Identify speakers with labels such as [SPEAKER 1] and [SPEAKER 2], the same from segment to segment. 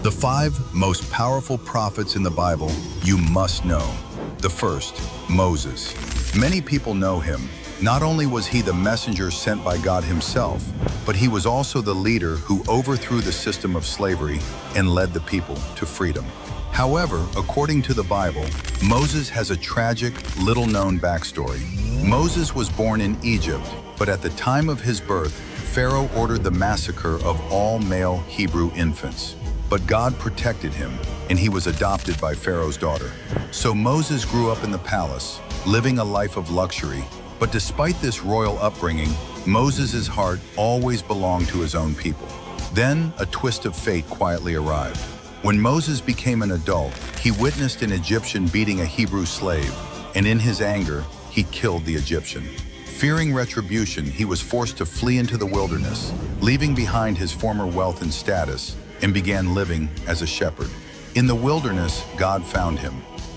[SPEAKER 1] The 5 most powerful prophets in the Bible you must know. The first, Moses. Many people know him. Not only was he the messenger sent by God himself, but he was also the leader who overthrew the system of slavery and led the people to freedom. However, according to the Bible, Moses has a tragic, little-known backstory. Moses was born in Egypt, but at the time of his birth, Pharaoh ordered the massacre of all male Hebrew infants. But God protected him, and he was adopted by Pharaoh's daughter. So Moses grew up in the palace, living a life of luxury. But despite this royal upbringing, Moses' heart always belonged to his own people. Then, a twist of fate quietly arrived. When Moses became an adult, he witnessed an Egyptian beating a Hebrew slave, and in his anger, he killed the Egyptian. Fearing retribution, he was forced to flee into the wilderness, leaving behind his former wealth and status, and began living as a shepherd. In the wilderness, God found him.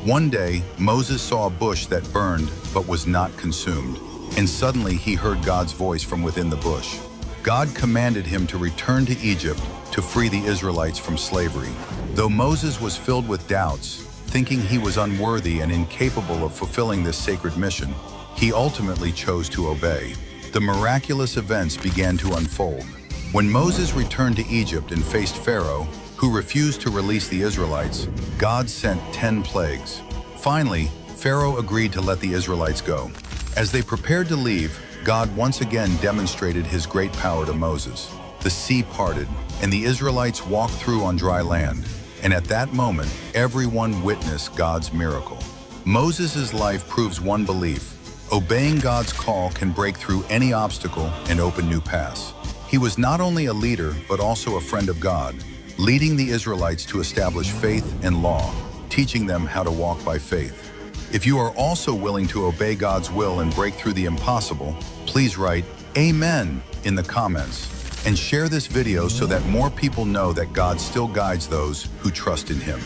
[SPEAKER 1] One day, Moses saw a bush that burned but was not consumed, and suddenly he heard God's voice from within the bush. God commanded him to return to Egypt to free the Israelites from slavery. Though Moses was filled with doubts, thinking he was unworthy and incapable of fulfilling this sacred mission, he ultimately chose to obey. The miraculous events began to unfold. When Moses returned to Egypt and faced Pharaoh, who refused to release the Israelites, God sent 10 plagues. Finally, Pharaoh agreed to let the Israelites go. As they prepared to leave, God once again demonstrated his great power to Moses. The sea parted, and the Israelites walked through on dry land. And at that moment, everyone witnessed God's miracle. Moses' life proves one belief: obeying God's call can break through any obstacle and open new paths. He was not only a leader, but also a friend of God, leading the Israelites to establish faith and law, teaching them how to walk by faith. If you are also willing to obey God's will and break through the impossible, please write "Amen" in the comments and share this video so that more people know that God still guides those who trust in Him.